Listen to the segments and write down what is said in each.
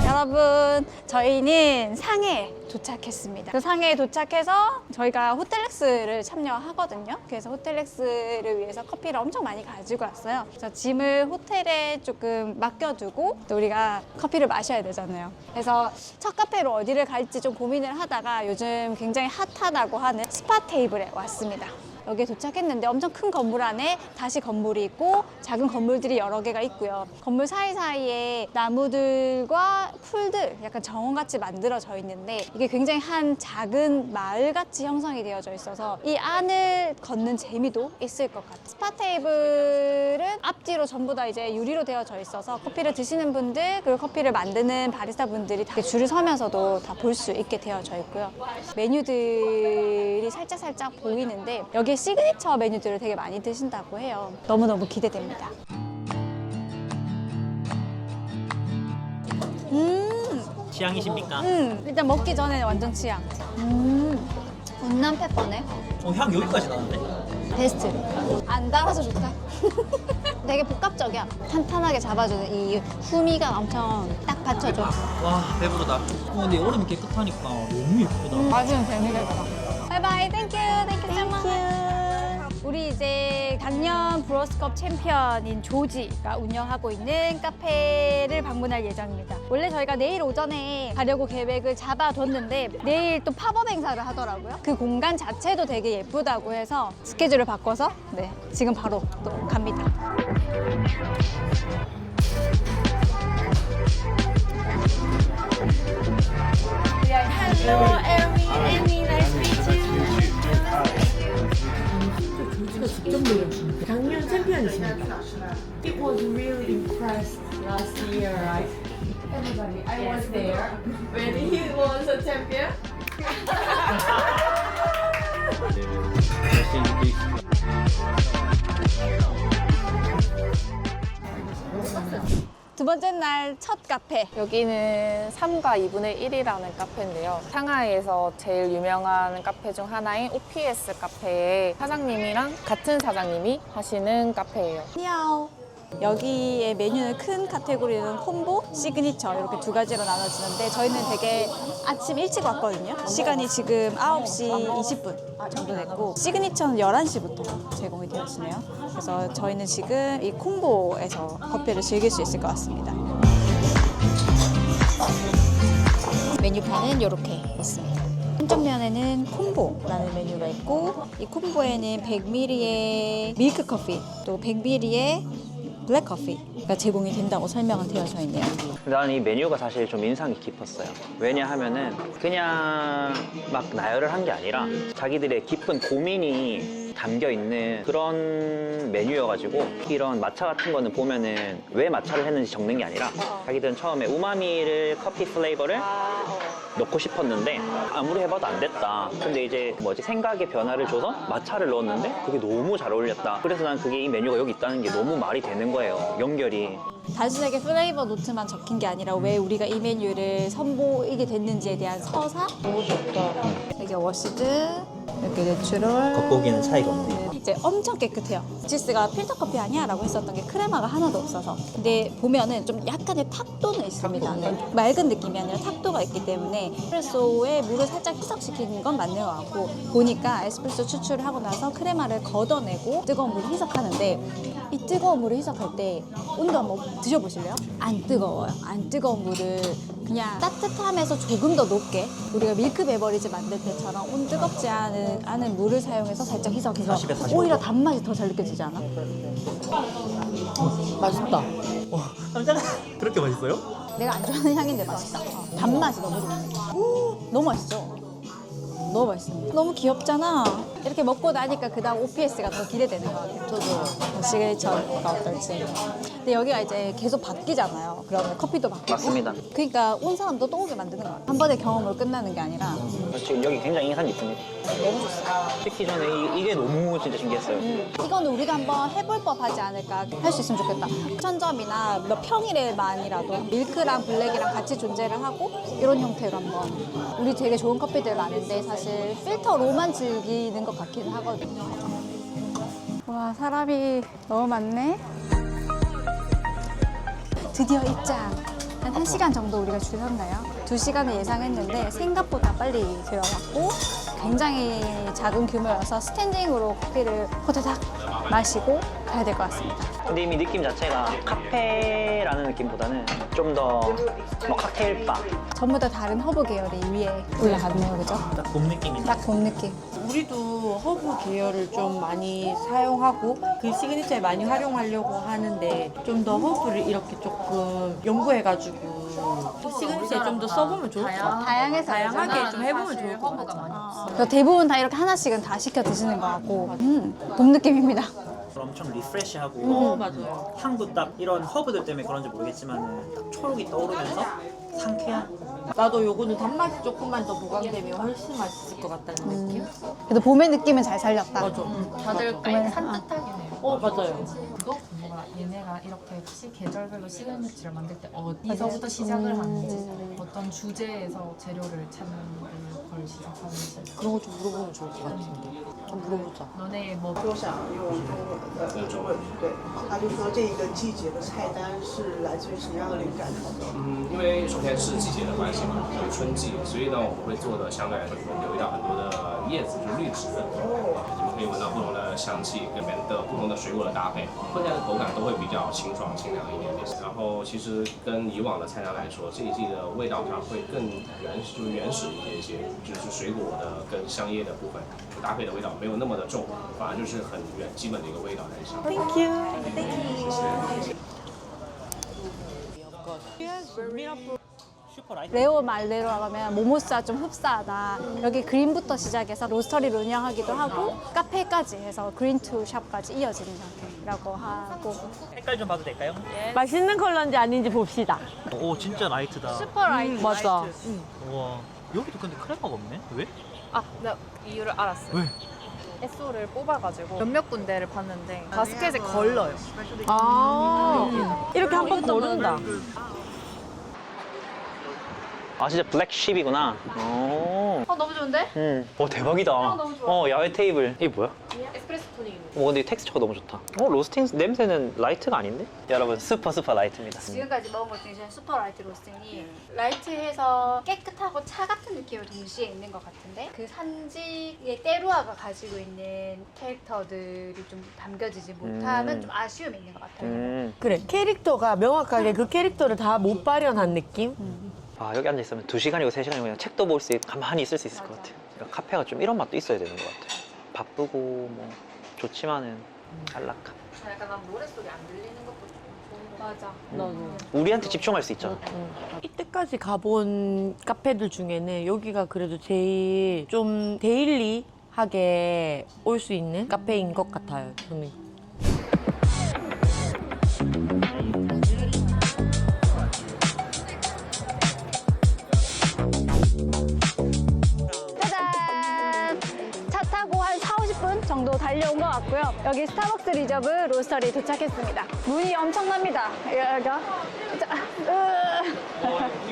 여러분, 저희는 상해에 도착했습니다. 그 상해에 도착해서 저희가 호텔렉스를 참여하거든요. 그래서 호텔렉스를 위해서 커피를 엄청 많이 가지고 왔어요. 그래서 짐을 호텔에 조금 맡겨두고 또 우리가 커피를 마셔야 되잖아요. 그래서 첫 카페로 어디를 갈지 좀 고민을 하다가 요즘 굉장히 핫하다고 하는 스파 테이블에 왔습니다. 여기에 도착했는데 엄청 큰 건물 안에 다시 건물이 있고 작은 건물들이 여러 개가 있고요. 건물 사이사이에 나무들과 풀들, 약간 정원같이 만들어져 있는데 이게 굉장히 한 작은 마을같이 형성이 되어져 있어서 이 안을 걷는 재미도 있을 것 같아요. 스파 테이블은 앞뒤로 전부 다 이제 유리로 되어져 있어서 커피를 드시는 분들 그리고 커피를 만드는 바리스타 분들이 다 줄을 서면서도 다 볼 수 있게 되어져 있고요. 메뉴들이 살짝 보이는데 여기에 시그니처 메뉴들을 되게 많이 드신다고 해요. 너무너무 기대됩니다. 취향이십니까? 일단 먹기 전에 완전 취향. 운남 페퍼네. 향 여기까지 나는데? 베스트. 안 달아서 좋다. 되게 복합적이야. 탄탄하게 잡아주는 이 후미가 엄청 딱 받쳐줘. 와 배부르다. 근데 얼음이 깨끗하니까 너무 예쁘다. 마시면 재미있겠다. 바이바이, 땡큐 짱마. 우리 이제 작년 브로스컵 챔피언인 조지가 운영하고 있는 카페를 방문할 예정입니다. 원래 저희가 내일 오전에 가려고 계획을 잡아뒀는데 내일 또 팝업 행사를 하더라고요. 그 공간 자체도 되게 예쁘다고 해서 스케줄을 바꿔서 네, 지금 바로 또 갑니다. Hello, Amy, nice to meet you. 작년 챔피언이십니다. It was really impressed last year, right? Everybody, I was there when he was a champion. 두 번째 날 첫 카페. 여기는 3과 2분의 1이라는 카페인데요. 상하이에서 제일 유명한 카페 중 하나인 OPS 카페의 사장님이랑 같은 사장님이 하시는 카페예요. 니아오. 여기의 메뉴는 큰 카테고리는 콤보, 시그니처 이렇게 두 가지로 나눠지는데 저희는 되게 아침 일찍 왔거든요. 시간이 지금 9시 20분 정도 됐고 시그니처는 11시부터 제공이 되어지네요. 그래서 저희는 지금 이 콤보에서 커피를 즐길 수 있을 것 같습니다. 메뉴판은 이렇게 있습니다. 한쪽 면에는 콤보라는 메뉴가 있고 이 콤보에는 100ml의 밀크 커피 또 100ml의 블랙 커피가 제공이 된다고 설명은 되어져 있네요. 난 이 메뉴가 사실 좀 인상이 깊었어요. 왜냐하면은 그냥 막 나열을 한 게 아니라 자기들의 깊은 고민이 담겨 있는 그런 메뉴여가지고 이런 마차 같은 거는 보면은 왜 마차를 했는지 적는 게 아니라 자기들은 처음에 우마미를 커피 플레이버를 넣고 싶었는데 아무리 해봐도 안 됐다. 근데 이제 생각의 변화를 줘서 마차를 넣었는데 그게 너무 잘 어울렸다. 그래서 난 그게 이 메뉴가 여기 있다는 게 너무 말이 되는 거예요. 연결이. 단순하게 플레이버 노트만 적힌 게 아니라 왜 우리가 이 메뉴를 선보이게 됐는지에 대한 서사? 너무 좋다. 이게 워시드, 이렇게 내추럴. 겉보기에는 차이가 없네. 이제 엄청 깨끗해요. 지스가 필터 커피 아니야? 라고 했었던 게 크레마가 하나도 없어서. 근데 보면은 좀 약간의 탁도는 있습니다. 네. 맑은 느낌이 아니라 탁도가 있기 때문에 에스프레소에 물을 살짝 희석시키는 건 맞는 것 같고 보니까 에스프레소 추출을 하고 나서 크레마를 걷어내고 뜨거운 물을 희석하는데 이 뜨거운 물을 희석할 때 온도 한번 드셔보실래요? 안 뜨거워요. 안 뜨거운 물을 그냥 따뜻함에서 조금 더 높게 우리가 밀크 베버리지 만들 때처럼 온 뜨겁지 않은 물을 사용해서 살짝 희석해서 40에 45. 오히려 단맛이 더 잘 느껴지지 않아? 맛있다. 깜짝아. 그렇게 맛있어요? 내가 안 좋아하는 향인데 맛있다. 단맛이 너무 좋네. 너무 맛있죠? 너무 맛있습니다. 너무 귀엽잖아. 이렇게 먹고 나니까 그 다음 OPS가 더 기대되는 것 같아요. 저도 시그니처가 어떨지. 근데 여기가 이제 계속 바뀌잖아요. 그러면 커피도 바뀌고. 맞습니다. 그러니까 온 사람도 또 오게 만드는 것 같아요. 한 번의 경험으로 끝나는 게 아니라. 지금 여기 굉장히 인상 깊습니다. 너무 좋습니다. 찍기 전에 이게 너무 진짜 신기했어요. 이거는 우리도 한번 해볼 법하지 않을까. 할 수 있으면 좋겠다. 천점이나 몇 평일에만이라도 밀크랑 블랙이랑 같이 존재를 하고 이런 형태로 한번. 우리 되게 좋은 커피들 많은데 사실 필터로만 즐기는 것 같긴 하거든요. 와, 사람이 너무 많네. 드디어 입장. 한 1시간 정도 우리가 줄 섰나요? 2시간을 예상했는데 생각보다 빨리 들어갔고 굉장히 작은 규모여서 스탠딩으로 커피를 호다닥 마시고 가야 될 것 같습니다. 근데 이미 느낌 자체가 카페라는 느낌보다는 좀 더 뭐 칵테일 바. 전부 다 다른 허브 계열이 위에 올라갔네요, 그죠? 딱 봄 느낌이. 딱 봄 느낌. 우리도 허브 계열을 좀 많이 사용하고 그 시그니처에 많이 활용하려고 하는데 좀 더 허브를 이렇게 조금 연구해가지고 시그니처에 좀 더 써보면 좋을 것 같아요. 다양해서 다양하게 좀 해보면 좋을 것 같아요. 대부분 다 이렇게 하나씩은 다 시켜 드시는 것 같고 봄 느낌입니다. 엄청 리프레시하고 맞아요. 향도 딱 이런 허브들 때문에 그런지 모르겠지만 딱 초록이 떠오르면서 상쾌한. 나도 요거는 단맛이 조금만 더 보강되면 훨씬 맛있을 것 같다는 느낌? 그래도 봄의 느낌은 잘 살렸다. 맞아. 다들 산뜻하긴 해요. 맞아요. 그거 뭔가 얘네가 이렇게 계절별로 시그니처를 만들 때 어디서부터 시작을 하는지 어떤 주제에서 재료를 찾는 걸 시작하는지 그런 거 좀 물어보면 좋을 것 같은데. 좀 물어보자. 너네 뭐 都想用中文的中文对，他就说这一个季节的菜单是来自于什么样的灵感？因为首先是季节的关系嘛，就是春季，所以呢，我们会做的相对来说留意到很多的叶子，就是绿植，你们可以闻到不同的香气，跟别的不同的水果的搭配，喝起来的口感都会比较清爽清凉一点点。然后其实跟以往的菜单来说，这一季的味道它会更就是原始一些，就是水果的跟香叶的部分搭配的味道没有那么的重，反而就是很基本的一个味道在上。 Thank you. 레오 말대로 하면 모모스가 좀 흡사하다. 여기 그린부터 시작해서 로스터리를 운영하기도 하고 카페까지 해서 그린 투 샵까지 이어지는 상태라고 하고. 색깔 좀 봐도 될까요? 맛있는 컬러인지 아닌지 봅시다. 오 진짜 라이트다. 슈퍼 라이트. 맞아. 우와 여기도 근데 크레마가 없네? 왜? 아, 나 이유를 알았어요. 왜? SO를 뽑아가지고 몇몇 군데를 봤는데 바스켓에 걸러요. 아, 이렇게 한 번 거른다. 아 진짜 블랙쉽이구나. 오. 너무 좋은데? 오 대박이다. 너무 좋아. 야외 테이블. 이게 뭐야? 에스프레소 토닉. 근데 이 텍스처가 너무 좋다. 로스팅 냄새는 라이트가 아닌데? 여러분 슈퍼 라이트입니다. 지금까지 먹은 것 중에 슈퍼 라이트 로스팅이 라이트해서 깨끗하고 차 같은 느낌을 동시에 있는 것 같은데 그 산지의 때루아가 가지고 있는 캐릭터들이 좀 담겨지지 못하면 좀 아쉬움이 있는 것 같아요. 그래, 캐릭터가 명확하게 그 캐릭터를 다 못 발현한 느낌? 아 여기 앉아 있으면 2시간이고 3시간이고 그냥 책도 볼 수 있고 가만히 있을 수 있을 것 같아요. 그러니까 카페가 좀 이런 맛도 있어야 되는 것 같아요. 바쁘고 뭐 좋지만은 안락함. 약간 난 노래 소리 안 들리는 것도 좀 좋은 거 맞아. 나도. 우리한테 집중할 수 있잖아. 이때까지 가본 카페들 중에는 여기가 그래도 제일 좀 데일리하게 올 수 있는 카페인 것 같아요, 저는. 짜잔! 차 타고 한 40분 정도 달려온 것 같고요. 여기 스타벅스 리저브 로스터리 도착했습니다. 문이 엄청납니다. 여기가.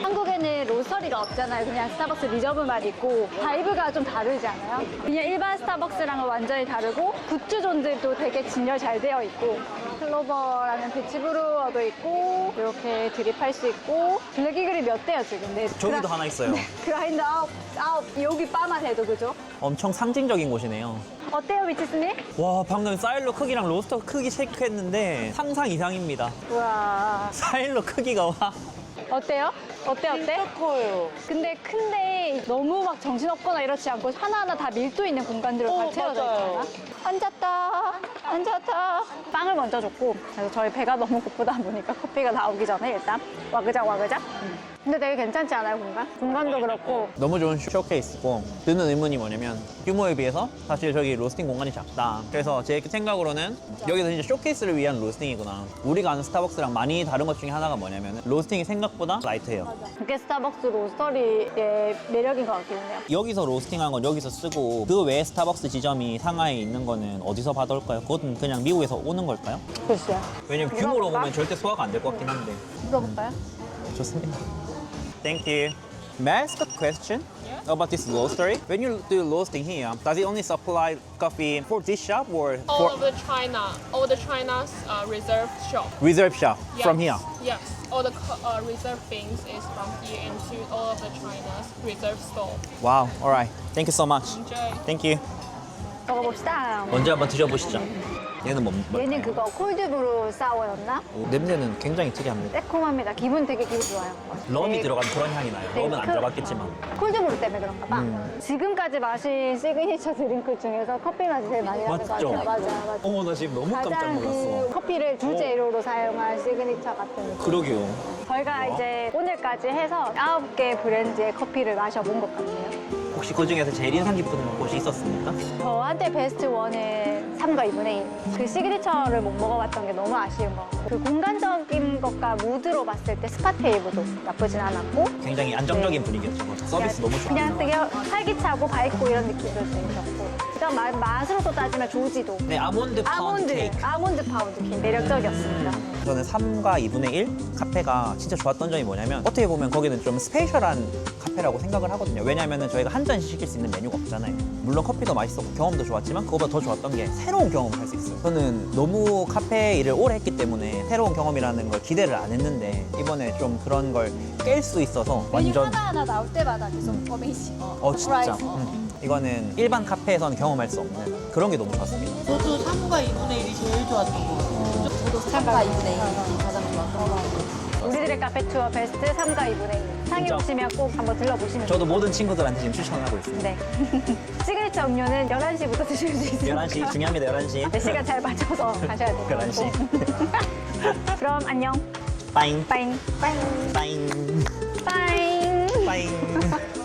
한국에는 로스터리가 없잖아요. 그냥 스타벅스 리저브만 있고 바이브가 좀 다르지 않아요? 그냥 일반 스타벅스랑은 완전히 다르고 굿즈 존들도 되게 진열 잘 되어 있고 클로버라는 배치브루어도 있고 이렇게 드립할 수 있고 블랙이글이 몇 대요 지금? 네. 저기도 하나 있어요. 그라인더 아홉 여기 바만 해도 그죠? 엄청 상징적인 곳이네요. 어때요 미치스님? 와 방금 사일로 크기랑 로스터 크기 체크했는데 상상 이상입니다. 우와 사일로 크기가 와. 어때요? 어때? 커요. 근데 큰데 너무 막 정신없거나 이렇지 않고 하나하나 다 밀도 있는 공간들로 다 채워져 맞아요. 있잖아. 앉았다. 빵을 먼저 줬고 그래서 저희 배가 너무 고프다 보니까 커피가 나오기 전에 일단 와그작. 근데 되게 괜찮지 않아요 공간? 공간도 그렇고 너무 좋은 쇼케이스고 드는 의문이 뭐냐면 규모에 비해서 사실 저기 로스팅 공간이 작다. 그래서 제 생각으로는 여기서 진짜 쇼케이스를 위한 로스팅이구나. 우리가 아는 스타벅스랑 많이 다른 것 중에 하나가 뭐냐면 로스팅이 생각보다 라이트해요. 그게 스타벅스 로스터리의 매력인 것 같긴 해요. 여기서 로스팅한 건 여기서 쓰고 그 외에 스타벅스 지점이 상하이에 있는 거는 어디서 받아올까요? 그것은 그냥 미국에서 오는 걸까요? 글쎄요. 왜냐면 규모로 보면 절대 소화가 안 될 것 같긴 한데. 물어볼까요? 좋습니다. 땡큐. May I ask a question about this roastery? When you do roasting here, does it only supply coffee for this shop or All for of the China, all the China's reserve shop. reserve shop from here? Yes, all the reserve beans is from here into all of the China's reserve store. Wow, alright. Thank you so much. Enjoy. Thank you. 먹어봅시다. 먼저 한번 드셔보시죠. 얘는 뭐? 얘는 그거 콜드브루 사워였나? 냄새는 굉장히 특이합니다. 새콤합니다. 기분 되게 기분 좋아요. 럼이 되게 들어간 그런 향이 나요. 럼은 안 들어갔겠지만. 콜드브루 때문에 그런가 봐. 지금까지 마신 시그니처 드링크 중에서 커피 맛이 제일 많이 나는 것 맞죠? 같아요. 맞아. 어머 나 지금 너무 깜짝 가장 놀랐어. 그 커피를 주재료로 사용한 시그니처 같은 느낌. 그러게요. 저희가 이제 오늘까지 해서 9개 브랜드의 커피를 마셔본 것 같아요. 혹시 그 중에서 제일 인상 깊은 곳이 있었습니까? 저한테 베스트 원은 3과 2분의 1. 그 시그니처를 못 먹어봤던 게 너무 아쉬운 것 같고 그 공간적인 것과 무드로 봤을 때 스파테이브도 나쁘진 않았고 굉장히 안정적인 분위기였죠. 서비스 너무 좋았어요. 그냥 되게 활기차고 밝고 이런 느낌도 들었고 그다음 맛으로 또 따지면 조지도 네, 아몬드 파운드 케이크. 아몬드 파운드 케이크 매력적이었습니다. 저는 3과 2분의 1 카페가 진짜 좋았던 점이 뭐냐면 어떻게 보면 거기는 좀 스페셜한 카페라고 생각을 하거든요. 왜냐하면 저희가 한 잔씩 시킬 수 있는 메뉴가 없잖아요. 물론 커피도 맛있었고 경험도 좋았지만 그거보다 더 좋았던 게 새로운 경험을 할 수 있어요. 저는 너무 카페 일을 오래 했기 때문에 새로운 경험이라는 걸 기대를 안 했는데 이번에 좀 그런 걸 깰 수 있어서 완전 하나하나 나올 때마다 계속 어메이징. 진짜 이거는 일반 카페에서는 경험할 수 없는 그런 게 너무 좋았습니다. 저도 3과 2분의 1이 제일 좋았던 것 같아요. 저도 3과 2분의 1이 가장 좋았던 것 같아요. 우리들의 카페 투어 베스트 3과 2분의 1. 상해 진짜. 오시면 꼭 한번 들러보시면 저도 모든 친구들한테 지금 추천하고 있습니다. 네. 시그니처 음료는 11시부터 드실 수 있습니다. 11시 중요합니다. 11시. 네, 시간 잘 맞춰서 가셔야 돼요. 11시. 그럼 안녕. 빠잉. 빠잉. 빠잉. 빠잉. 빠잉.